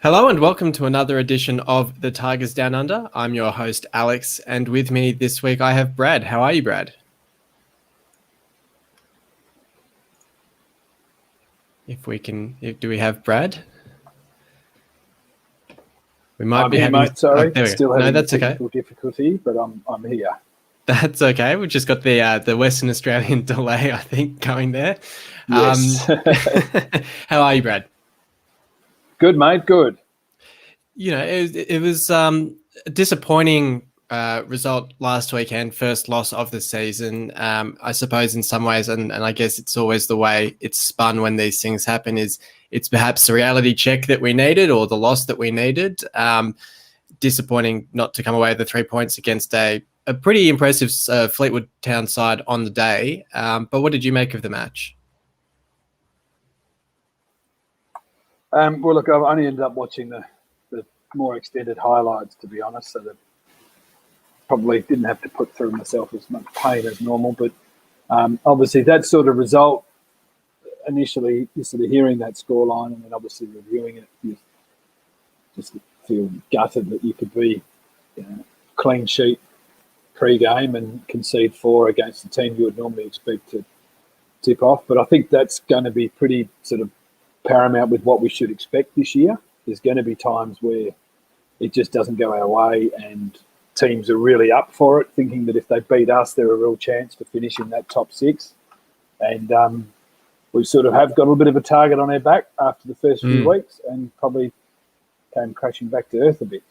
Hello and welcome to another edition of The Tigers Down Under. I'm your host, Alex, and with me this week I have Brad. How are you, Brad? Do we have Brad? We might be here, having... mate. Sorry, still having that's technical difficulty, but I'm here. That's okay. We've just got the Western Australian delay, I think, going there. Yes. How are you, Brad? Good, mate. Good. You know, it was a disappointing result last weekend, first loss of the season. I suppose in some ways, and I guess it's always the way it's spun when these things happen, is it's perhaps the reality check that we needed or the loss that we needed. Disappointing not to come away with the 3 points against a pretty impressive Fleetwood Town side on the day. But what did you make of the match? Well, look, I've only ended up watching the more extended highlights, to be honest, so that probably didn't have to put through myself as much pain as normal. But obviously that sort of result, initially, you're sort of hearing that scoreline and then obviously reviewing it, you just feel gutted that you could be clean sheet pre-game and concede 4 against the team you would normally expect to tip off. But I think that's going to be pretty sort of paramount with what we should expect this year. There's going to be times where it just doesn't go our way and teams are really up for it, thinking that if they beat us, they're a real chance to finish in that top 6. And we sort of have got a little bit of a target on our back after the first few weeks and probably came crashing back to earth a bit.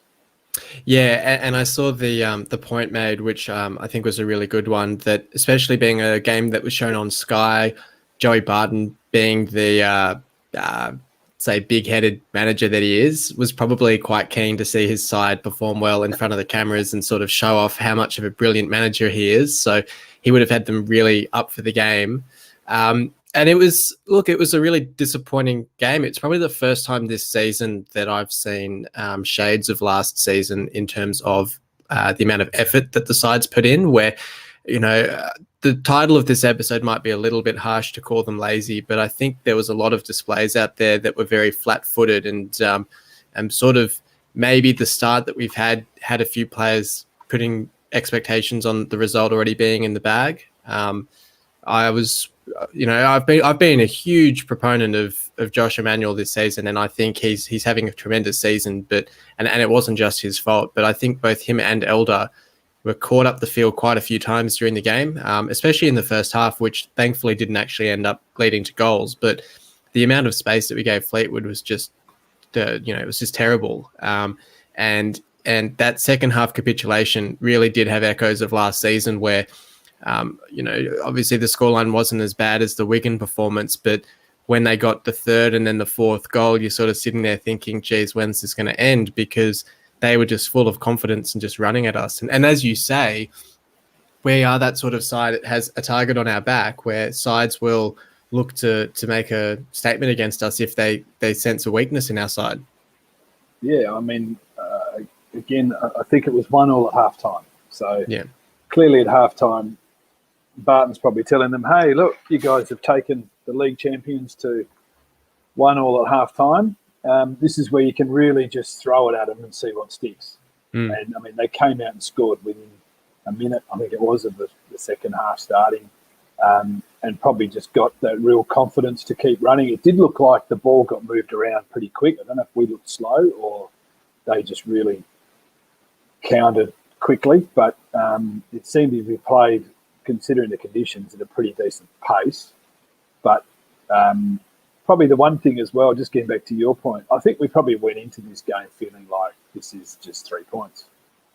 Yeah, and I saw the point made, which I think was a really good one, that especially being a game that was shown on Sky, Joey Barton being the say big-headed manager that he is, was probably quite keen to see his side perform well in front of the cameras and sort of show off how much of a brilliant manager he is. So he would have had them really up for the game. And it was a really disappointing game. It's probably the first time this season that I've seen shades of last season in terms of the amount of effort that the sides put in, where, the title of this episode might be a little bit harsh to call them lazy, but I think there was a lot of displays out there that were very flat-footed and sort of maybe the start that we've had a few players putting expectations on the result already being in the bag. I've been a huge proponent of Josh Magennis this season, and I think he's having a tremendous season. But it wasn't just his fault. But I think both him and Elder were caught up the field quite a few times during the game, especially in the first half, which thankfully didn't actually end up leading to goals. But the amount of space that we gave Fleetwood was just, it was just terrible. And that second half capitulation really did have echoes of last season where, obviously the scoreline wasn't as bad as the Wigan performance, but when they got the third and then the fourth goal, you're sort of sitting there thinking, geez, when's this going to end? Because they were just full of confidence and just running at us. And as you say, we are that sort of side that has a target on our back where sides will look to make a statement against us if they sense a weakness in our side. Yeah, I mean, again, I think it was 1-1 at halftime. So yeah, clearly at halftime, Barton's probably telling them, hey, look, you guys have taken the league champions to 1-1 at halftime. This is where you can really just throw it at them and see what sticks. And, I mean, they came out and scored within a minute, I think it was, of the second half starting, and probably just got that real confidence to keep running. It did look like the ball got moved around pretty quick. I don't know if we looked slow or they just really countered quickly, but it seemed to be played, considering the conditions, at a pretty decent pace. But probably the one thing as well, just getting back to your point, I think we probably went into this game feeling like this is just 3 points.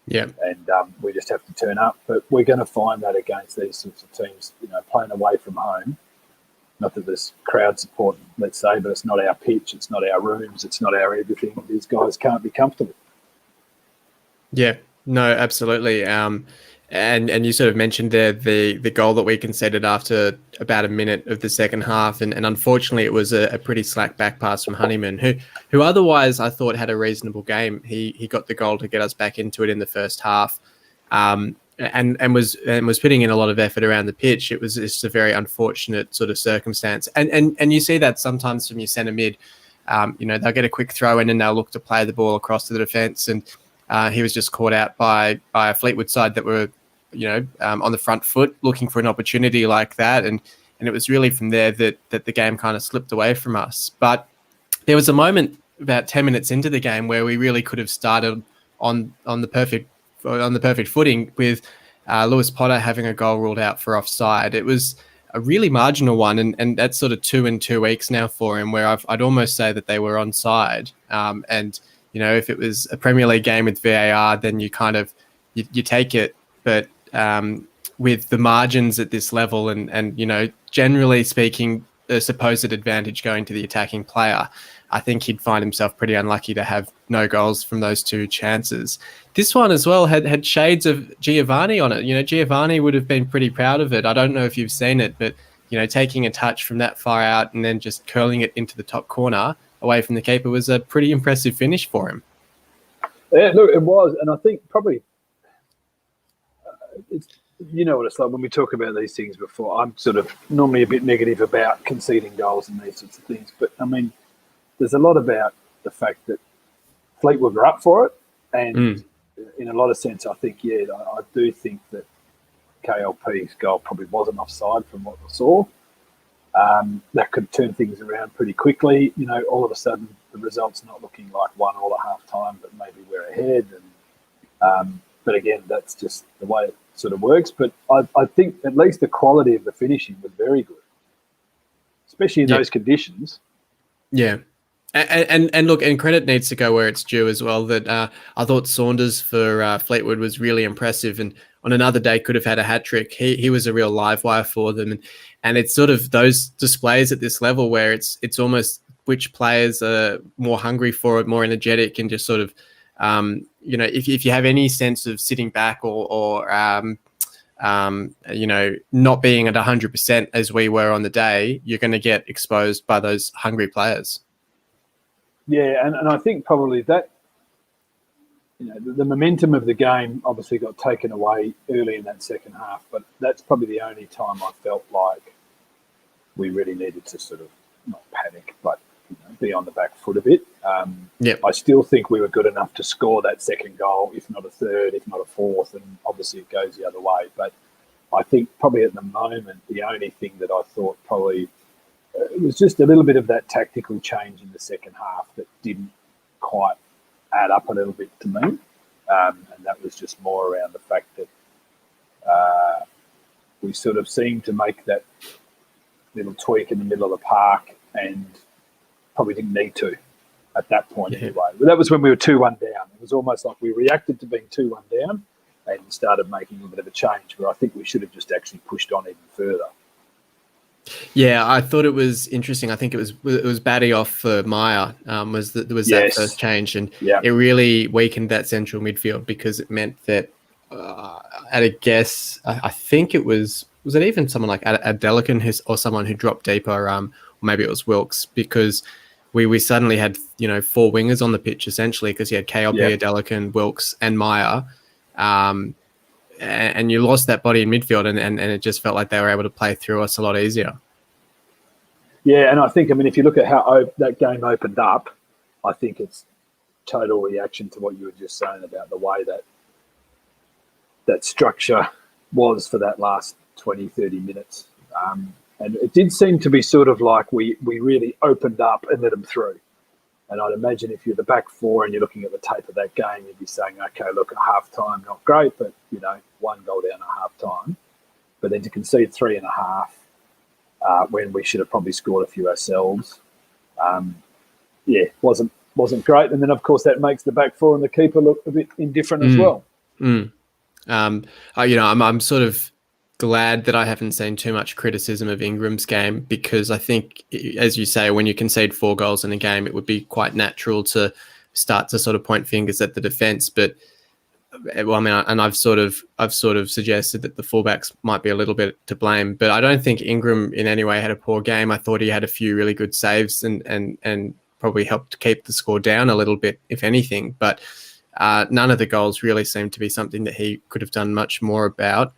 Yeah. And we just have to turn up. But we're going to find that against these sorts of teams, playing away from home. Not that there's crowd support, let's say, but it's not our pitch, it's not our rooms, it's not our everything. These guys can't be comfortable. Yeah, no, absolutely. And you sort of mentioned there the goal that we conceded after about a minute of the second half, and unfortunately it was a pretty slack back pass from Honeyman, who otherwise I thought had a reasonable game. He got the goal to get us back into it in the first half, and was putting in a lot of effort around the pitch. It was just a very unfortunate sort of circumstance, and you see that sometimes from your centre mid. they'll get a quick throw in and they'll look to play the ball across to the defence. And he was just caught out by a Fleetwood side that were, on the front foot looking for an opportunity like that. And it was really from there that the game kind of slipped away from us. But there was a moment about 10 minutes into the game where we really could have started on the perfect footing with Lewis Potter having a goal ruled out for offside. It was a really marginal one, and that's sort of 2 in 2 weeks now for him, where I'd almost say that they were onside. And if it was a Premier League game with VAR, then you kind of you take it. But with the margins at this level, and generally speaking, the supposed advantage going to the attacking player, I think he'd find himself pretty unlucky to have no goals from those 2 chances. This one as well had shades of Giovanni on it. Giovanni would have been pretty proud of it. I don't know if you've seen it, but, taking a touch from that far out and then just curling it into the top corner away from the keeper was a pretty impressive finish for him. Yeah, look, it was. And I think probably, it's, what it's like when we talk about these things before. I'm sort of normally a bit negative about conceding goals and these sorts of things. But, I mean, there's a lot about the fact that Fleetwood were up for it. And in a lot of sense, I think, I do think that KLP's goal probably wasn't offside from what we saw. That could turn things around pretty quickly. All of a sudden, the result's not looking like 1-1 at half time, but maybe we're ahead. And but again, that's just the way it sort of works. But I think at least the quality of the finishing was very good, especially in those conditions. Yeah. And look, and credit needs to go where it's due as well. That I thought Saunders for Fleetwood was really impressive, and on another day could have had a hat trick. He was a real live wire for them, and it's sort of those displays at this level where it's almost which players are more hungry for it, more energetic, and just sort of if you have any sense of sitting back or not being at 100% as we were on the day, you're going to get exposed by those hungry players. Yeah, and I think probably that, the momentum of the game obviously got taken away early in that second half, but that's probably the only time I felt like we really needed to sort of not panic, but be on the back foot a bit. I still think we were good enough to score that second goal, if not a third, if not a fourth, and obviously it goes the other way. But I think probably at the moment, the only thing that I thought probably it was just a little bit of that tactical change in the second half that didn't quite add up a little bit to me. And that was just more around the fact that we sort of seemed to make that little tweak in the middle of the park and probably didn't need to at that point anyway. But that was when we were 2-1 down. It was almost like we reacted to being 2-1 down and started making a bit of a change where I think we should have just actually pushed on even further. Yeah, I thought it was interesting. I think it was batty off for Meyer that first change, and it really weakened that central midfield because it meant that at a guess, I think it was it even someone like Adelican or someone who dropped deeper, or maybe it was Wilkes, because we suddenly had 4 wingers on the pitch essentially because you had KLP, Adelican, Wilkes, and Meyer. And you lost that body in midfield, and it just felt like they were able to play through us a lot easier. Yeah, and I think, if you look at how that game opened up, I think it's total reaction to what you were just saying about the way that structure was for that last 20, 30 minutes. And it did seem to be sort of like we really opened up and let them through. And I'd imagine if you're the back four and you're looking at the tape of that game, you'd be saying, okay, look, at half-time, not great, but, 1 goal down at half-time. But then to concede 3.5 when we should have probably scored a few ourselves, wasn't great. And then, of course, that makes the back four and the keeper look a bit indifferent as well. I'm sort of glad that I haven't seen too much criticism of Ingram's game, because I think, as you say, when you concede 4 goals in a game, it would be quite natural to start to sort of point fingers at the defence. But I've sort of suggested that the fullbacks might be a little bit to blame, but I don't think Ingram in any way had a poor game. I thought he had a few really good saves and probably helped keep the score down a little bit, if anything. But none of the goals really seemed to be something that he could have done much more about.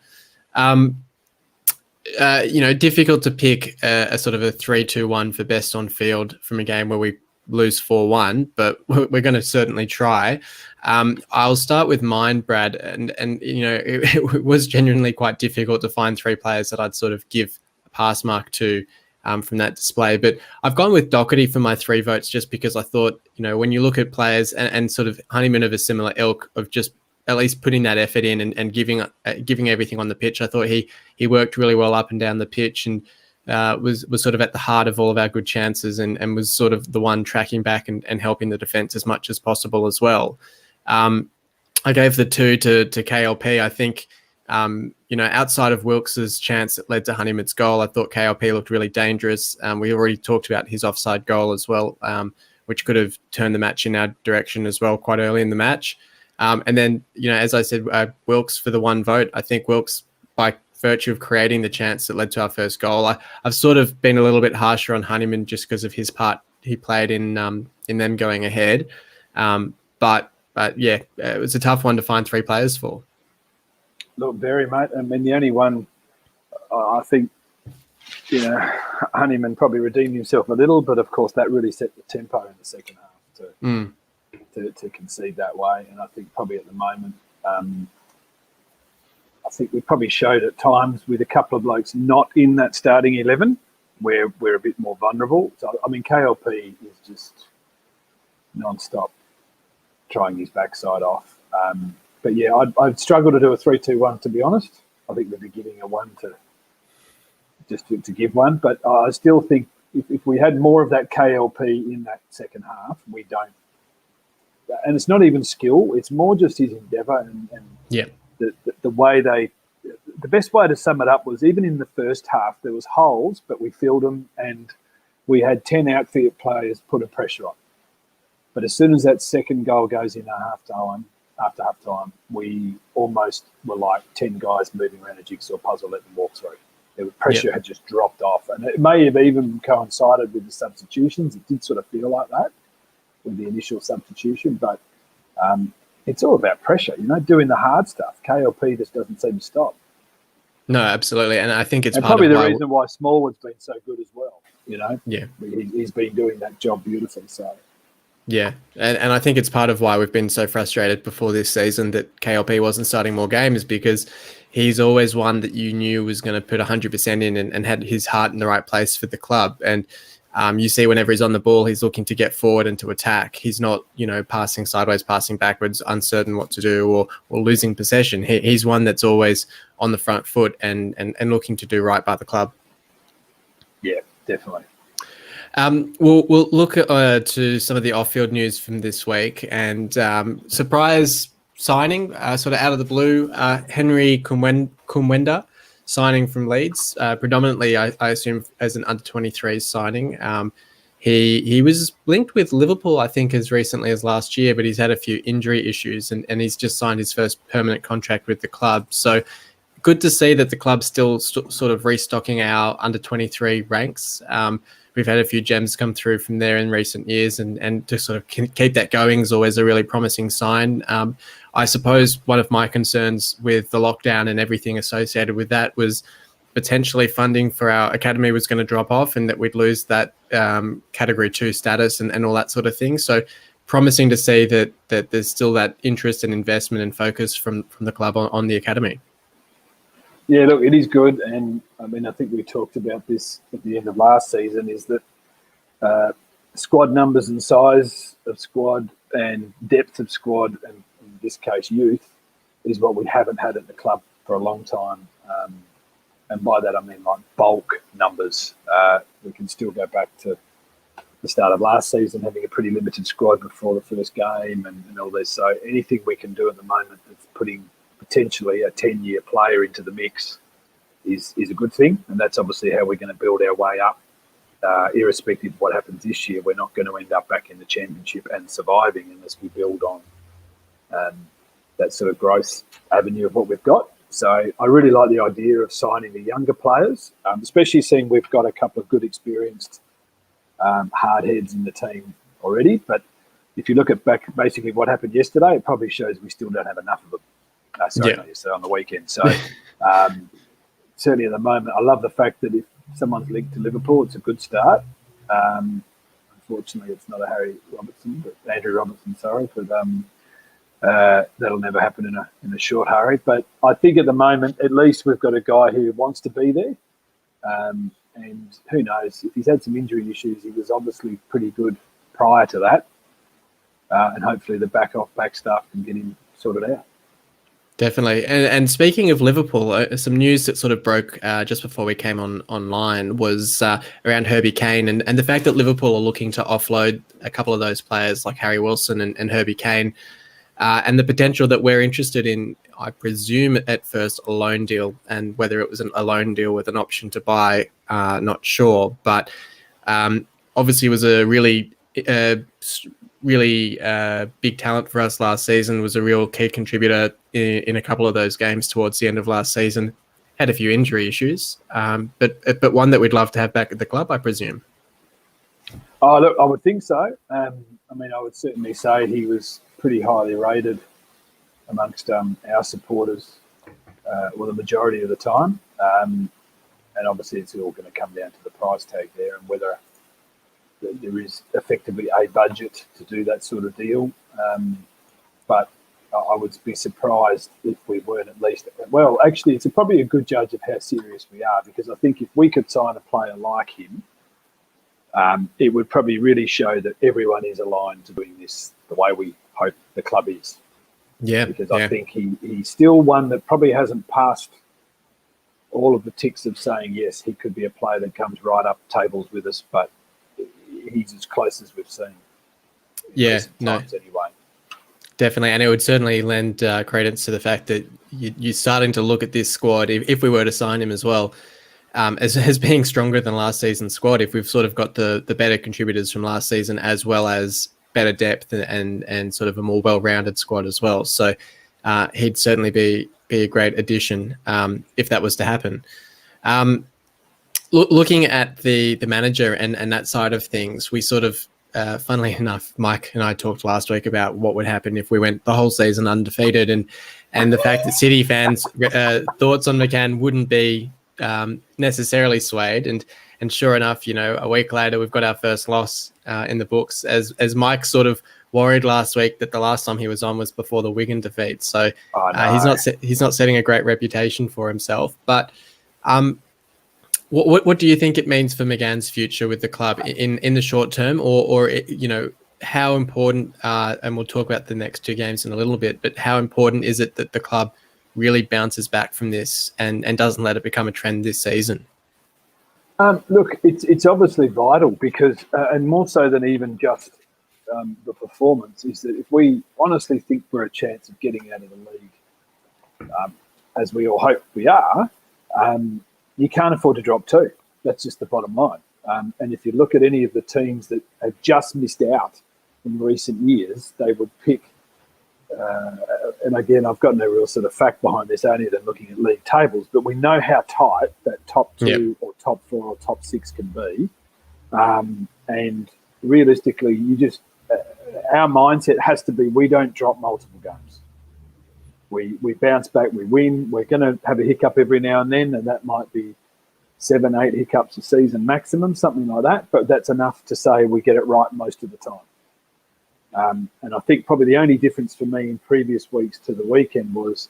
Difficult to pick a sort of a 3-2-1 for best on field from a game where we lose 4-1, but we're going to certainly try. I'll start with mine, Brad, and it was genuinely quite difficult to find 3 players that I'd sort of give a pass mark to from that display. But I've gone with Doherty for my 3 votes just because I thought, when you look at players and sort of Honeyman of a similar ilk of just at least putting that effort in and giving everything on the pitch, I thought he worked really well up and down the pitch and was sort of at the heart of all of our good chances and was sort of the one tracking back and helping the defence as much as possible as well. I gave the 2 to KLP. I think, outside of Wilkes's chance that led to Honeyman's goal, I thought KLP looked really dangerous. We already talked about his offside goal as well, which could have turned the match in our direction as well quite early in the match. And then, as I said, Wilkes for the 1 vote. I think Wilkes, by virtue of creating the chance that led to our first goal, I've sort of been a little bit harsher on Honeyman just because of his part he played in them going ahead. But yeah, it was a tough one to find 3 players for. Look, very, mate. I mean, the only one I think, Honeyman probably redeemed himself a little, but of course that really set the tempo in the second half to concede that way. And I think probably at the moment, I think we probably showed at times with a couple of blokes not in that starting 11 where we're a bit more vulnerable. So, I mean, KLP is just non-stop trying his backside off. But yeah, I'd struggle to do a 3-2-1, to be honest. I think we'd be giving a 1 to give one. But I still think if we had more of that KLP in that second half, we don't. And it's not even skill; it's more just his endeavour and the way they. The best way to sum it up was even in the first half there was holes, but we filled them, and we had 10 outfield players put a pressure on. But as soon as that second goal goes in after half time, we almost were like 10 guys moving around a jigsaw puzzle, letting them walk through. The pressure had just dropped off, and it may have even coincided with the substitutions. It did sort of feel like that with the initial substitution, but it's all about pressure, doing the hard stuff. KLP just doesn't seem to stop. No, absolutely, and I think it's probably the reason why Smallwood's been so good as well. Yeah, he's been doing that job beautifully. So. Yeah, and I think it's part of why we've been so frustrated before this season that KLP wasn't starting more games, because he's always one that you knew was going to put 100% in and had his heart in the right place for the club. And you see whenever he's on the ball, he's looking to get forward and to attack. He's not, passing sideways, passing backwards, uncertain what to do or losing possession. He's one that's always on the front foot and looking to do right by the club. Yeah, definitely. We'll look at, to some of the off-field news from this week, and surprise signing, sort of out of the blue, Henry Kumwinder signing from Leeds, predominantly, I assume, as an under-23 signing. He was linked with Liverpool, I think, as recently as last year, but he's had a few injury issues, and he's just signed his first permanent contract with the club. So good to see that the club's still sort of restocking our under-23 ranks. We've had a few gems come through from there in recent years, and to sort of keep that going is always a really promising sign. I suppose one of my concerns with the lockdown and everything associated with that was potentially funding for our academy was going to drop off and that we'd lose that Category 2 status and all that sort of thing. So promising to see that there's still that interest and investment and focus from the club on the academy. Yeah, look, it is good, and I mean, I think we talked about this at the end of last season, is that squad numbers and size of squad and depth of squad, and in this case youth, is what we haven't had at the club for a long time. And by that I mean like bulk numbers. We can still go back to the start of last season, having a pretty limited squad before the first game and all this. So anything we can do at the moment that's putting potentially a 10-year player into the mix is a good thing, and that's obviously how we're going to build our way up. Irrespective of what happens this year, we're not going to end up back in the championship and surviving unless we build on that sort of growth avenue of what we've got. So I really like the idea of signing the younger players, especially seeing we've got a couple of good experienced hard heads in the team already. But if you look at back basically what happened yesterday, it probably shows we still don't have enough of them. Not yesterday, on the weekend. So certainly at the moment, I love the fact that if someone's linked to Liverpool, it's a good start. Unfortunately, it's not a Andrew Robertson, sorry, but that'll never happen in a short hurry. But I think at the moment, at least we've got a guy who wants to be there. And who knows, if he's had some injury issues, he was obviously pretty good prior to that. And hopefully the back staff can get him sorted out. Definitely. And speaking of Liverpool, some news that sort of broke just before we came online was around Herbie Kane and the fact that Liverpool are looking to offload a couple of those players like Harry Wilson and Herbie Kane, and the potential that we're interested in, I presume at first, a loan deal, and whether it was a loan deal with an option to buy, not sure. But obviously was a really big talent for us last season, was a real key contributor in a couple of those games towards the end of last season. Had a few injury issues, but one that we'd love to have back at the club, I presume. Oh, look, I would think so. I would certainly say he was pretty highly rated amongst our supporters, the majority of the time. And obviously it's all going to come down to the price tag there and whether there is effectively a budget to do that sort of deal. But I would be surprised if we weren't at least... Well, actually, it's probably a good judge of how serious we are, because I think if we could sign a player like him, it would probably really show that everyone is aligned to doing this the way we hope the club is. Yeah. Because I think he's still one that probably hasn't passed all of the ticks of saying, yes, he could be a player that comes right up tables with us, but he's as close as we've seen. Yeah, no. Anyway. Definitely, and it would certainly lend credence to the fact that you're starting to look at this squad, if we were to sign him as well, as being stronger than last season's squad, if we've sort of got the better contributors from last season as well as better depth and sort of a more well-rounded squad as well. So he'd certainly be a great addition if that was to happen. Looking at the manager and that side of things, we sort of, funnily enough, Mike and I talked last week about what would happen if we went the whole season undefeated, and the fact that City fans' thoughts on McCann wouldn't be necessarily swayed. And sure enough, a week later we've got our first loss in the books. As Mike sort of worried last week that the last time he was on was before the Wigan defeat, so he's not setting a great reputation for himself. But what do you think it means for McCann's future with the club in the short term, or how important? And we'll talk about the next two games in a little bit. But how important is it that the club really bounces back from this and doesn't let it become a trend this season? Look, it's obviously vital because, and more so than even just the performance, is that if we honestly think we're a chance of getting out of the league, as we all hope we are, you can't afford to drop two. That's just the bottom line. And if you look at any of the teams that have just missed out in recent years, they would pick, and again, I've got no real sort of fact behind this, only than looking at league tables, but we know how tight that top two or top four or top six can be. And realistically, our mindset has to be, we don't drop multiple games. We bounce back, we win. We're going to have a hiccup every now and then, and that might be 7-8 hiccups a season maximum, something like that. But that's enough to say we get it right most of the time. And I think probably the only difference for me in previous weeks to the weekend was,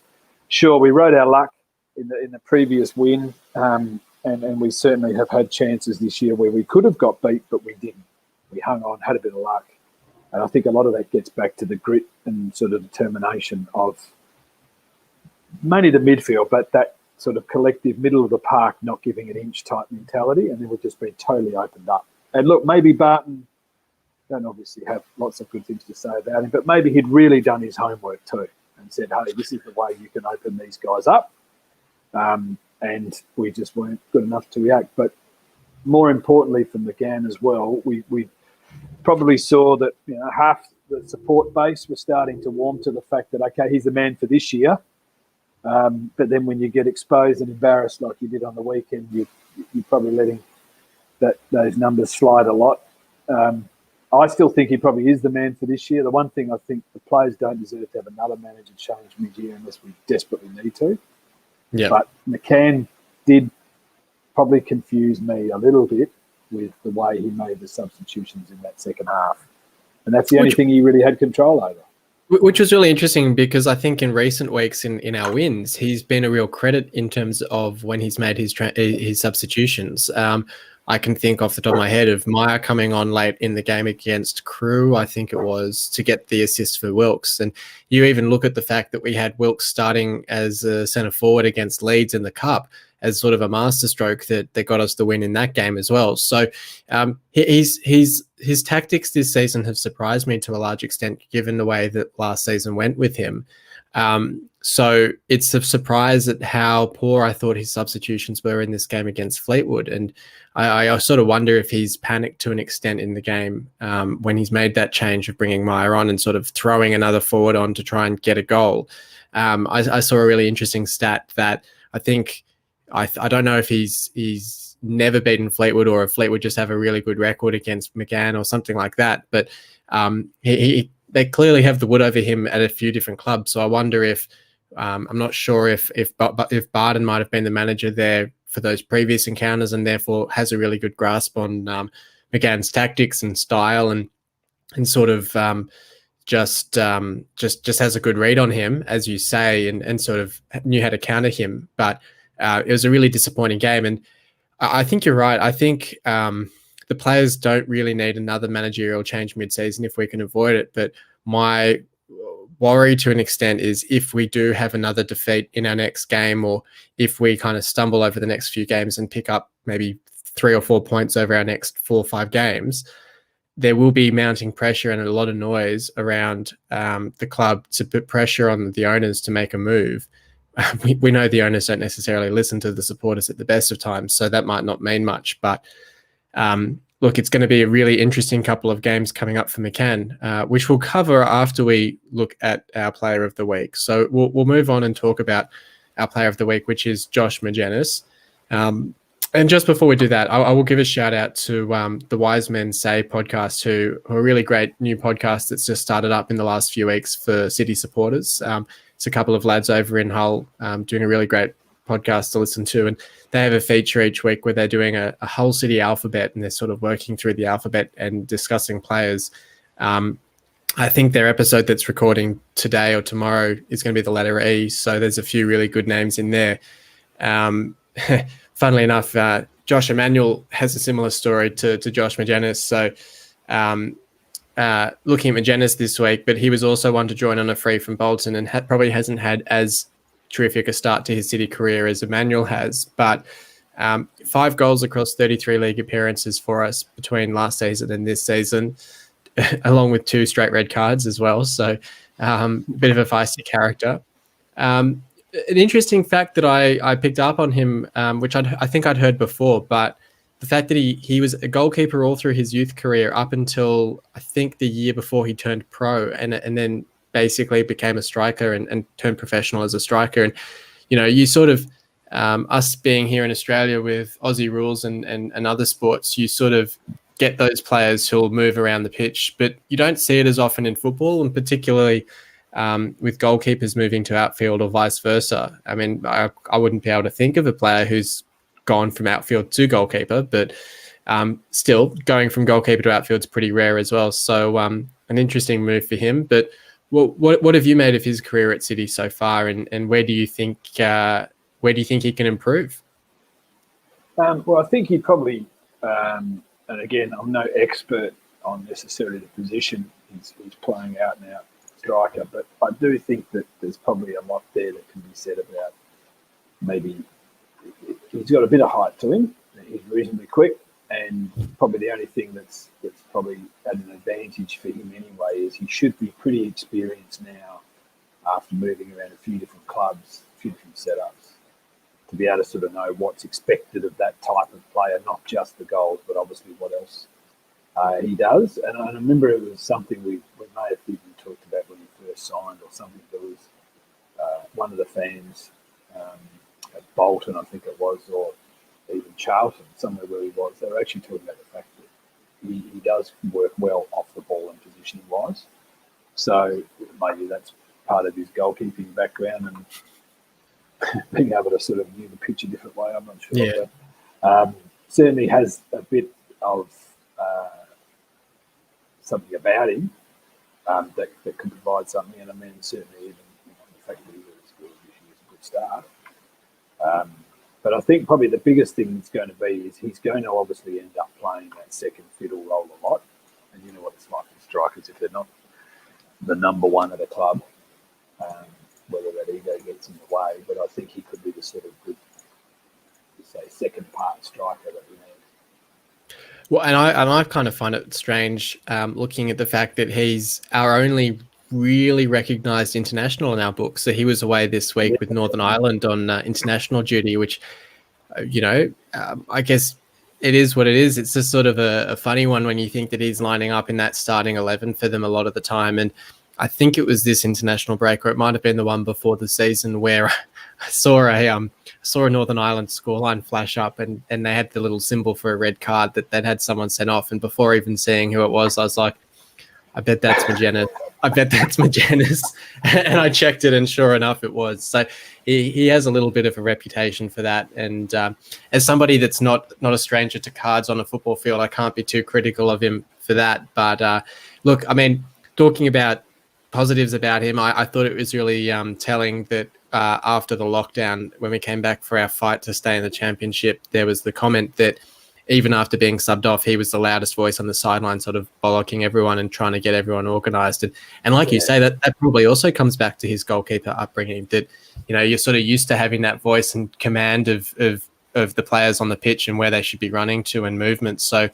sure, we rode our luck in the previous win, and we certainly have had chances this year where we could have got beat, but we didn't. We hung on, had a bit of luck. And I think a lot of that gets back to the grit and sort of determination of mainly the midfield, but that sort of collective middle of the park not giving an inch type mentality, and then we've just been totally opened up. And look, maybe Barton don't obviously have lots of good things to say about him, but maybe he'd really done his homework too and said, hey, this is the way you can open these guys up. And we just weren't good enough to react. But more importantly for McCann as well, we probably saw that half the support base was starting to warm to the fact that, okay, he's the man for this year. But then when you get exposed and embarrassed like you did on the weekend, you're probably letting those numbers slide a lot. I still think he probably is the man for this year. The one thing I think the players don't deserve to have another manager change mid-year unless we desperately need to. Yeah. But McCann did probably confuse me a little bit with the way he made the substitutions in that second half. And that's the only thing he really had control over. Which was really interesting because I think in recent weeks in our wins, he's been a real credit in terms of when he's made his substitutions. I can think off the top of my head of Meyer coming on late in the game against Crewe, I think it was, to get the assist for Wilkes. And you even look at the fact that we had Wilkes starting as a centre forward against Leeds in the Cup as sort of a masterstroke that got us the win in that game as well. So his tactics this season have surprised me to a large extent, given the way that last season went with him. So it's a surprise at how poor I thought his substitutions were in this game against Fleetwood. And I sort of wonder if he's panicked to an extent in the game when he's made that change of bringing Meyer on and sort of throwing another forward on to try and get a goal. I saw a really interesting stat that I think, I don't know if he's never beaten Fleetwood or if Fleetwood just have a really good record against McCann or something like that. But they clearly have the wood over him at a few different clubs. So I wonder if I'm not sure if Barden might have been the manager there for those previous encounters and therefore has a really good grasp on McCann's tactics and style and sort of just has a good read on him, as you say, and sort of knew how to counter him. But it was a really disappointing game. And I think you're right. I think the players don't really need another managerial change mid-season if we can avoid it. But my worry to an extent is if we do have another defeat in our next game, or if we kind of stumble over the next few games and pick up maybe 3 or 4 points over our next 4 or 5 games, there will be mounting pressure and a lot of noise around the club to put pressure on the owners to make a move. We know the owners don't necessarily listen to the supporters at the best of times, so that might not mean much. But look, it's going to be a really interesting couple of games coming up for McCann, which we'll cover after we look at our player of the week. So we'll move on and talk about our player of the week, which is Josh Magennis. And just before we do that, I will give a shout out to the Wise Men Say podcast, who are a really great new podcast that's just started up in the last few weeks for City supporters. It's a couple of lads over in Hull doing a really great podcast to listen to. And they have a feature each week where they're doing a Hull City alphabet, and they're sort of working through the alphabet and discussing players. I think their episode that's recording today or tomorrow is going to be the letter E. So there's a few really good names in there. Funnily enough, Josh Emmanuel has a similar story to Josh Magennis. So looking at Majennis this week, but he was also one to join on a free from Bolton and probably hasn't had as terrific a start to his City career as Emmanuel has. But 5 goals across 33 league appearances for us between last season and this season, along with 2 straight red cards as well. So a bit of a feisty character. An interesting fact that I picked up on him, which I think I'd heard before, but the fact that he was a goalkeeper all through his youth career up until I think the year before he turned pro, and then basically became a striker and turned professional as a striker. And, you know, you sort of, us being here in Australia with Aussie rules and other sports, you sort of get those players who'll move around the pitch, but you don't see it as often in football, and particularly with goalkeepers moving to outfield or vice versa. I mean, I wouldn't be able to think of a player who's gone from outfield to goalkeeper, but still going from goalkeeper to outfield is pretty rare as well. So an interesting move for him. But what have you made of his career at City so far, and where do you think he can improve? Well, I think he probably, and again, I'm no expert on necessarily the position he's playing out now, striker, but I do think that there's probably a lot there that can be said about maybe he's got a bit of height to him. He's reasonably quick, and probably the only thing that's probably at an advantage for him anyway is he should be pretty experienced now after moving around a few different clubs, a few different setups, to be able to sort of know what's expected of that type of player, not just the goals, but obviously what else he does. And I remember it was something we may have even talked about when he first signed, or something. There was one of the fans at Bolton, I think it was, or even Charlton, somewhere where he was, they were actually talking about the fact that he does work well off the ball and positioning-wise. So maybe that's part of his goalkeeping background and being able to sort of view the pitch a different way. I'm not sure. Yeah. But certainly has a bit of something about him that could provide something. And I mean, certainly even the fact that he really scored this year is a good start. But I think probably the biggest thing it's going to be is he's going to obviously end up playing that second fiddle role a lot. And you know what it's like with strikers if they're not the number one at a club, whether that ego gets in the way. But I think he could be the sort of good, say, second part striker that we need. Well, and I kind of find it strange looking at the fact that he's our only really recognised international in our book. So he was away this week with Northern Ireland on international duty, which, I guess it is what it is. It's just sort of a funny one when you think that he's lining up in that starting 11 for them a lot of the time. And I think it was this international break, or it might have been the one before the season, where I saw a Northern Ireland scoreline flash up, and they had the little symbol for a red card that they'd had someone sent off. And before even seeing who it was, I was like, I bet that's Majennis. I bet that's Majennis. And I checked it, and sure enough, it was. So he has a little bit of a reputation for that. And as somebody that's not a stranger to cards on a football field, I can't be too critical of him for that. But look, I mean, talking about positives about him, I thought it was really telling that after the lockdown, when we came back for our fight to stay in the championship, there was the comment that even after being subbed off, he was the loudest voice on the sideline, sort of bollocking everyone and trying to get everyone organised. And like you say, that probably also comes back to his goalkeeper upbringing, that, you know, you're sort of used to having that voice and command of the players on the pitch and where they should be running to and movements. So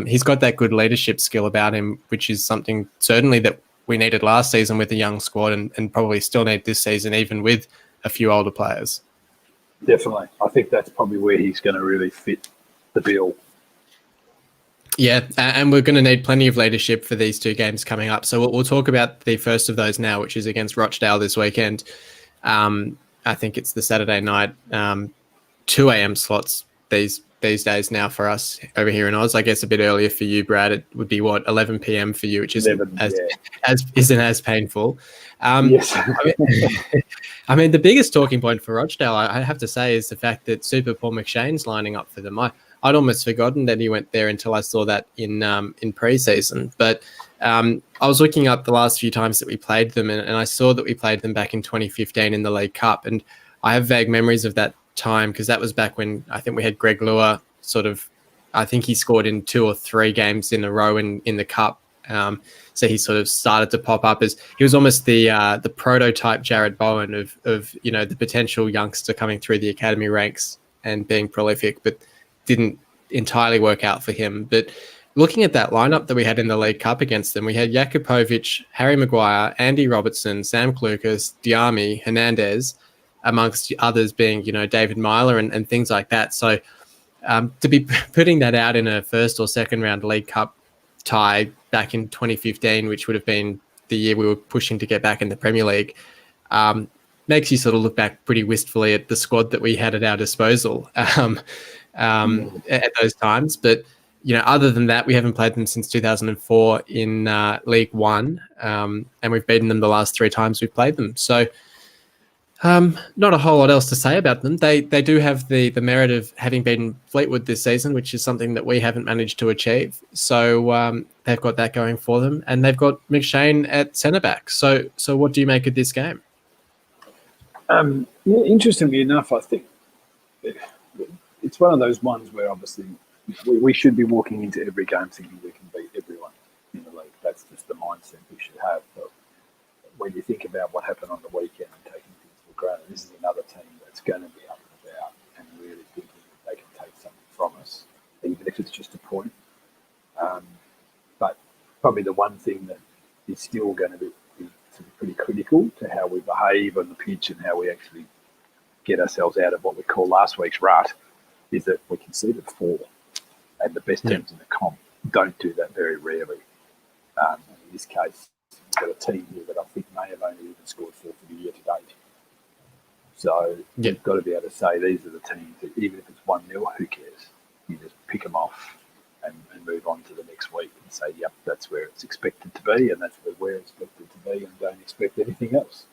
he's got that good leadership skill about him, which is something certainly that we needed last season with a young squad, and probably still need this season, even with a few older players. Definitely. I think that's probably where he's going to really fit the bill. Yeah, and we're going to need plenty of leadership for these two games coming up. So we'll talk about the first of those now, which is against Rochdale this weekend. I think it's the Saturday night, 2 a.m. slots these days now for us over here in Oz. I guess a bit earlier for you, Brad. It would be 11 p.m. for you, which isn't as painful. Yes. I mean, the biggest talking point for Rochdale, I have to say, is the fact that Super Paul McShane's lining up for them. I'd almost forgotten that he went there until I saw that in pre-season. But I was looking up the last few times that we played them, and I saw that we played them back in 2015 in the League Cup. And I have vague memories of that time, because that was back when I think we had Greg Lua I think he scored in 2 or 3 games in a row in the Cup. So he sort of started to pop up as he was almost the prototype Jared Bowen of the potential youngster coming through the academy ranks and being prolific, but didn't entirely work out for him. But looking at that lineup that we had in the League Cup against them, we had Jakupovic, Harry Maguire, Andy Robertson, Sam Klukas, Diami, Hernandez, amongst others being, David Myler and things like that. So to be putting that out in a first or second round League Cup tie back in 2015, which would have been the year we were pushing to get back in the Premier League, makes you sort of look back pretty wistfully at the squad that we had at our disposal at those times. But, other than that, we haven't played them since 2004 in League One, and we've beaten them the last 3 times we've played them. So not a whole lot else to say about them. They do have the merit of having beaten Fleetwood this season, which is something that we haven't managed to achieve. So they've got that going for them, and they've got McShane at centre back. So what do you make of this game? Interestingly enough, I think it's one of those ones where obviously we should be walking into every game thinking we can beat everyone in the league. That's just the mindset we should have. But when you think about what happened on the weekend and taking things for granted, this is another team that's going to be up and about and really thinking that they can take something from us, even if it's just a point. But probably the one thing that is still going to be pretty critical to how we behave on the pitch and how we actually get ourselves out of what we call last week's rut is that we conceded 4, and the best teams in the comp don't do that very rarely. In this case, we've got a team here that I think may have only even scored 4 for the year to date. So you've got to be able to say these are the teams that even if it's 1-0, who cares? You just pick them off and move on to the next week and say, yep, that's where it's expected to be, and that's where we're expected to be, and don't expect anything else.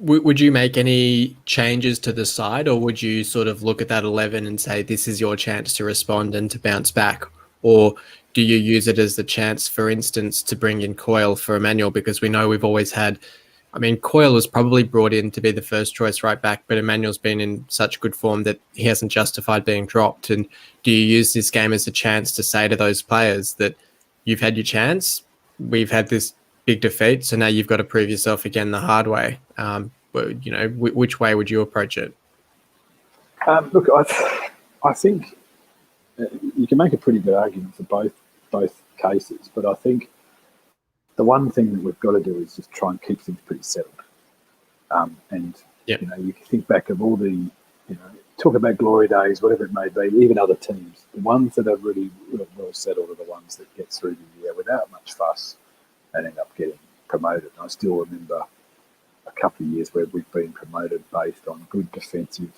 would you make any changes to the side, or would you sort of look at that 11 and say, this is your chance to respond and to bounce back? Or do you use it as the chance, for instance, to bring in Coyle for Emmanuel? Because we know we've always had, I mean, Coyle was probably brought in to be the first choice right back, but Emmanuel's been in such good form that he hasn't justified being dropped. And do you use this game as a chance to say to those players that you've had your chance, we've had this big defeat, so now you've got to prove yourself again the hard way? You know, which way would you approach it? Look, I think you can make a pretty good argument for both cases, but I think the one thing that we've got to do is just try and keep things pretty settled. And you know, you can think back of all the, you know, talk about glory days, whatever it may be, even other teams. The ones that are really well settled are the ones that get through the year without much fuss and end up getting promoted. And I still remember a couple of years where we've been promoted based on good defensive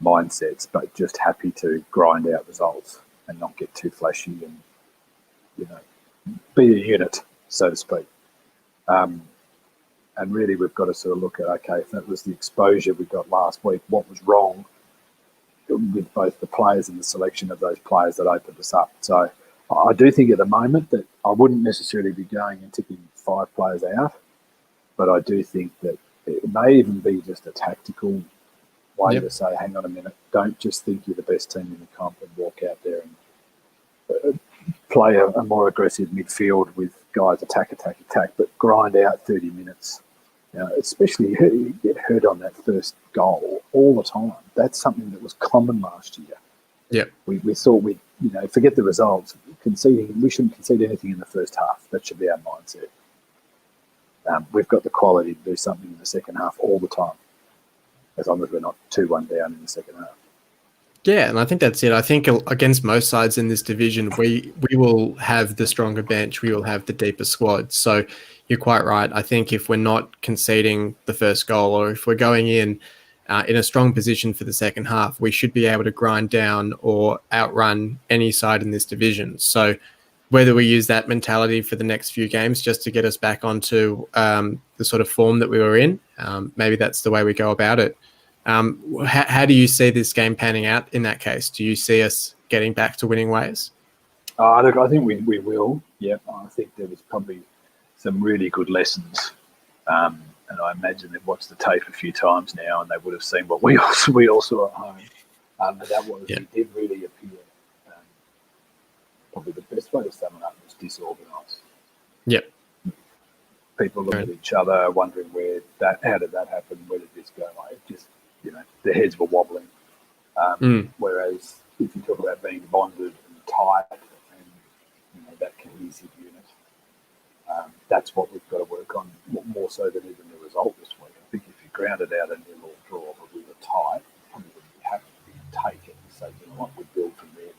mindsets, but just happy to grind out results and not get too flashy and, you know, be a unit, so to speak. And really we've got to sort of look at, okay, if that was the exposure we got last week, what was wrong with both the players and the selection of those players that opened us up? So I do think at the moment that I wouldn't necessarily be going and taking 5 players out, but I do think that it may even be just a tactical way to say, hang on a minute, don't just think you're the best team in the comp and walk out there and play a more aggressive midfield with guys attack, but grind out 30 minutes. You know, especially you get hurt on that first goal all the time. That's something that was common last year. Yeah, we thought we, you know, forget the results. We shouldn't concede anything in the first half. That should be our mindset. We've got the quality to do something in the second half all the time, as long as we're not 2-1 down in the second half. Yeah, and I think that's it. I think against most sides in this division, we will have the stronger bench. We will have the deeper squad. So you're quite right. I think if we're not conceding the first goal, or if we're going in a strong position for the second half, we should be able to grind down or outrun any side in this division. So whether we use that mentality for the next few games just to get us back onto the sort of form that we were in, maybe that's the way we go about it. How do you see this game panning out in that case? Do you see us getting back to winning ways? Look, I think we will. Yeah, I think there was probably some really good lessons. And I imagine they've watched the tape a few times now, and they would have seen what we all saw at home. And that was, it did really appear. Probably the best way to sum it up was disorganised. Yep. People looking at each other, wondering how did that happen? Where did this go? Like, just, you know, their heads were wobbling. Whereas if you talk about being bonded and tight and, you know, that cohesive unit, that's what we've got to work on more so than even the result this week. I think if you grounded out a nil or draw, but we were tight, probably wouldn't be happy to take it and say, you know what, we build from there.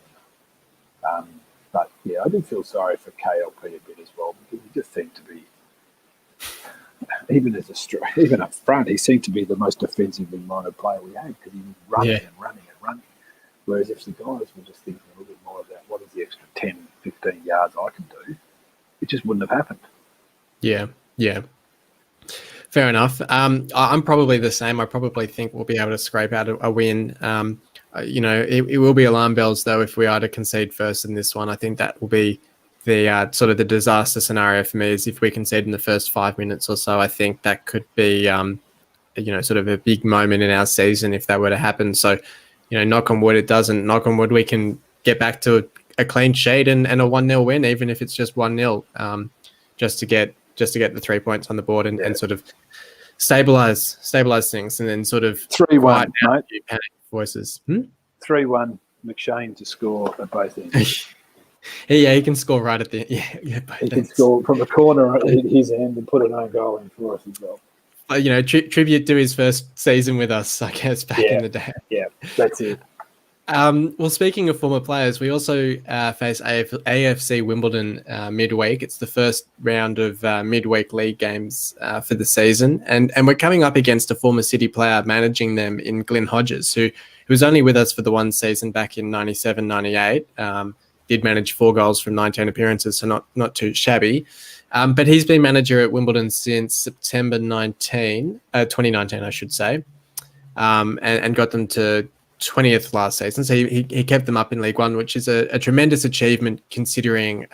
But yeah, I did feel sorry for KLP a bit as well, because he just seemed to be, even up front, he seemed to be the most defensively minded player we had, because he was running and running and running. Whereas if the guys were just thinking a little bit more about what is the extra 10, 15 yards I can do, it just wouldn't have happened. Yeah. Fair enough. I'm probably the same. I probably think we'll be able to scrape out a win. You know, it will be alarm bells, though, if we are to concede first in this one. I think that will be the sort of the disaster scenario for me, is if we concede in the first 5 minutes or so. I think that could be, you know, sort of a big moment in our season if that were to happen. So, you know, knock on wood, it doesn't. Knock on wood, we can get back to a clean sheet and a 1-0 win, even if it's just 1-0, just to get the 3 points on the board and sort of stabilize things, and then sort of 3-1, mate. Panic voices. 3-1, McShane to score at both ends. Yeah, he can score right at the both he ends. can score from the corner at his end and put an own goal in for us as well. You know, tribute to his first season with us, I guess, back in the day. Yeah, that's it. Well, speaking of former players, we also face AFC Wimbledon midweek. It's the first round of midweek league games for the season. And we're coming up against a former City player managing them in Glyn Hodges, who was only with us for the one season back in 97, 98. Did manage 4 goals from 19 appearances, so not too shabby. But he's been manager at Wimbledon since September 2019, I should say, and got them to 20th last season. So he kept them up in League One, which is a tremendous achievement considering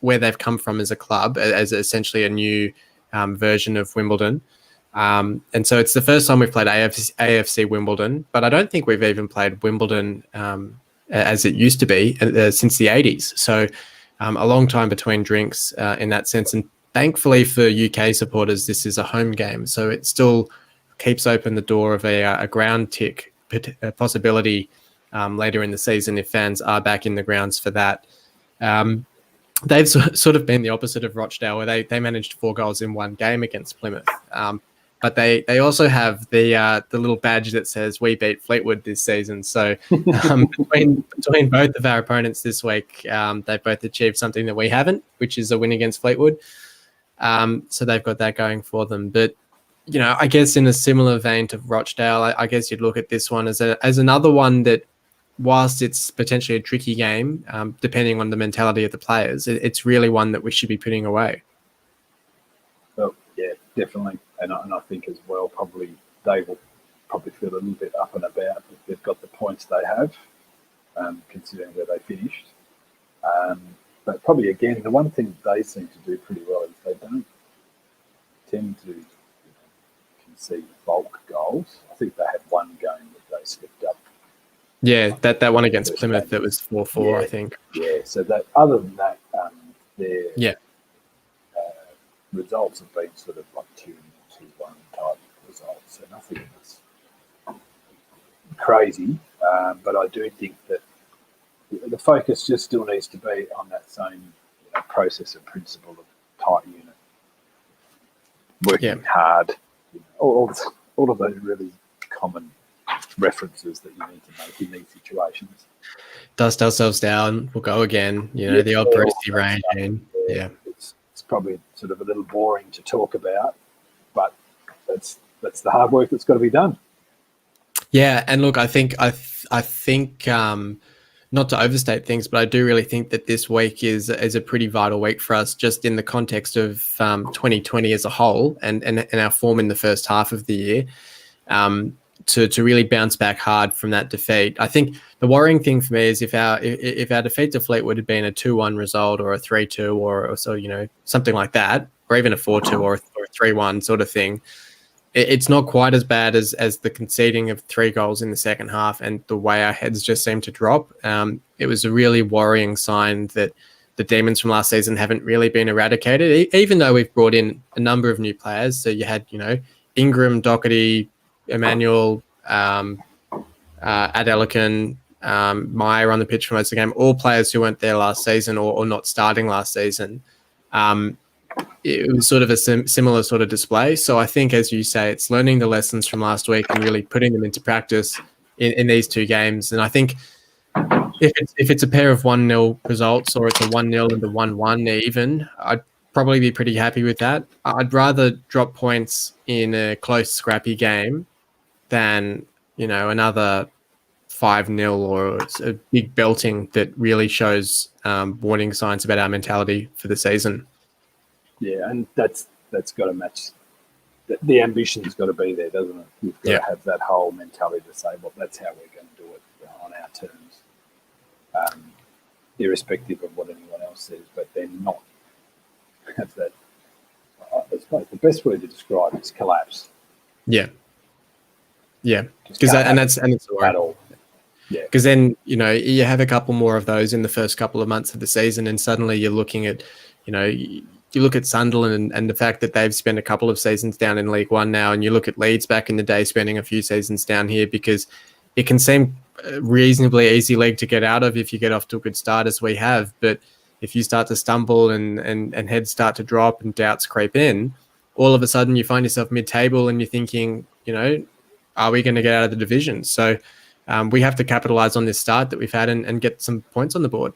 where they've come from as a club, as essentially a new version of Wimbledon. And so it's the first time we've played AFC Wimbledon, but I don't think we've even played Wimbledon as it used to be since the 80s. So a long time between drinks in that sense. And thankfully for UK supporters, this is a home game. So it still keeps open the door of a ground tick possibility later in the season if fans are back in the grounds for that. They've sort of been the opposite of Rochdale, where they managed 4 goals in one game against Plymouth. But they also have the little badge that says "We beat Fleetwood this season." So between both of our opponents this week, they've both achieved something that we haven't, which is a win against Fleetwood. So they've got that going for them. But I guess in a similar vein to Rochdale, I guess you'd look at this one as another one that, whilst it's potentially a tricky game, depending on the mentality of the players, it's really one that we should be putting away. Well, yeah, definitely. And I think as well, probably they will probably feel a little bit up and about if they've got the points they have, considering where they finished. But probably, again, the one thing they seem to do pretty well is they don't tend to concede bulk goals. I think they had one game that they slipped up. Yeah, that one against Plymouth that was 4-4, yeah, I think. Yeah, so that other than that, their results have been sort of like 2-1 type results, so nothing that's crazy. But I do think that the focus just still needs to be on that same process and principle of tight unit, working hard, all of those really common references that you need to make in these situations. Dust ourselves down, we'll go again. The odd Brewsty range. It's probably sort of a little boring to talk about, but that's the hard work that's got to be done. Yeah, and look, I think not to overstate things, but I do really think that this week is a pretty vital week for us, just in the context of 2020 as a whole, and our form in the first half of the year. To really bounce back hard from that defeat. I think the worrying thing for me is if our defeat to Fleetwood had been a 2-1 result or a 3-2 or so, something like that, or even a 4-2 or a 3-1 sort of thing, it's not quite as bad as the conceding of 3 goals in the second half and the way our heads just seem to drop. It was a really worrying sign that the demons from last season haven't really been eradicated, even though we've brought in a number of new players. So you had, Ingram, Doherty, Emmanuel, Adelican, Meyer on the pitch for most of the game, all players who weren't there last season or not starting last season. It was sort of a similar sort of display. So I think, as you say, it's learning the lessons from last week and really putting them into practice in these 2 games. And I think if it's a pair of 1-0 results or it's a 1-0 and a 1-1 even, I'd probably be pretty happy with that. I'd rather drop points in a close, scrappy game than another 5-0 or a big belting that really shows warning signs about our mentality for the season. Yeah, and that's got to match. The ambition's got to be there, doesn't it? You've got to have that whole mentality to say, well, that's how we're going to do it on our terms, irrespective of what anyone else says. But then not have that. I suppose the best way to describe it is collapse. Yeah. Yeah, because it's at all. Yeah, because then you have a couple more of those in the first couple of months of the season, and suddenly you're looking at, you look at Sunderland and the fact that they've spent a couple of seasons down in League One now, and you look at Leeds back in the day spending a few seasons down here, because it can seem a reasonably easy league to get out of if you get off to a good start as we have, but if you start to stumble and heads start to drop and doubts creep in, all of a sudden you find yourself mid-table and you're thinking, are we going to get out of the division? So we have to capitalise on this start that we've had and get some points on the board.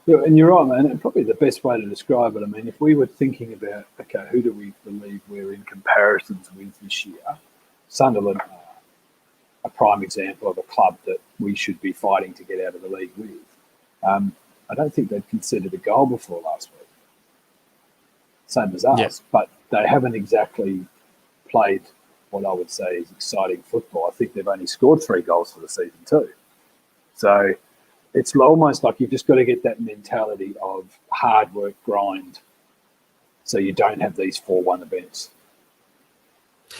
Yeah, and you're right, man. And probably the best way to describe it, I mean, if we were thinking about, okay, who do we believe we're in comparisons with this year? Sunderland are a prime example of a club that we should be fighting to get out of the league with. I don't think they'd conceded a goal before last week. same as us, Yeah. but they haven't exactly played what I would say is exciting football. I think they've only scored 3 goals for the season too. So it's almost like you've just got to get that mentality of hard work, grind, so you don't have these 4-1 events.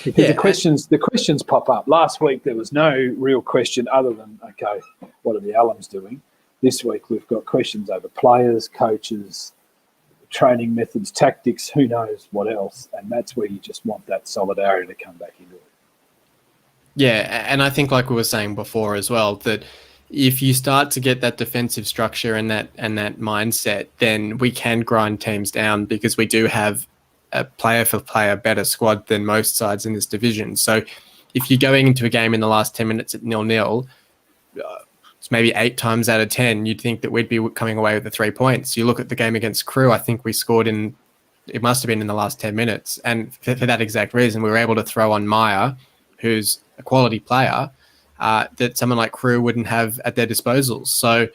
Because the questions pop up. Last week there was no real question other than, okay, what are the alums doing? This week we've got questions over players, coaches, training methods, tactics, who knows what else. And that's where you just want that solidarity to come back into it. Yeah, and I think, like we were saying before as well, that if you start to get that defensive structure and that mindset, then we can grind teams down, because we do have a player for player better squad than most sides in this division. So if you're going into a game in the last 10 minutes at 0-0, it's maybe 8 times out of 10, you'd think that we'd be coming away with the 3 points. You look at the game against Crew, I think we scored it must have been in the last 10 minutes. And for that exact reason, we were able to throw on Maya, who's a quality player, that someone like Crew wouldn't have at their disposal. So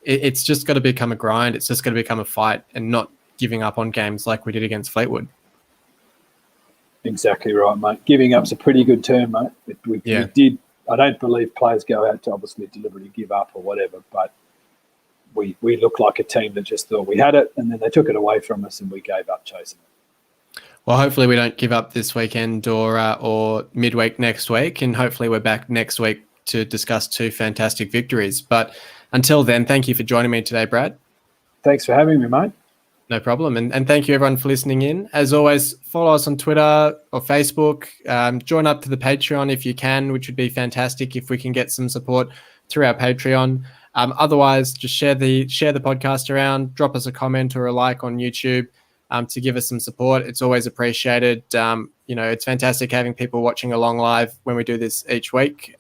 it's just got to become a grind. It's just got to become a fight, and not giving up on games like we did against Fleetwood. Exactly right, mate. Giving up's a pretty good term, mate. We did. I don't believe players go out to obviously deliberately give up or whatever, but we looked like a team that just thought we had it, and then they took it away from us and we gave up chasing it. Well, hopefully we don't give up this weekend or midweek next week, and hopefully we're back next week to discuss 2 fantastic victories. But until then, thank you for joining me today, Brad. Thanks for having me, mate. No problem. And thank you, everyone, for listening in. As always, follow us on Twitter or Facebook. Join up to the Patreon if you can, which would be fantastic if we can get some support through our Patreon. Otherwise, just share the podcast around. Drop us a comment or a like on YouTube to give us some support. It's always appreciated. It's fantastic having people watching along live when we do this each week.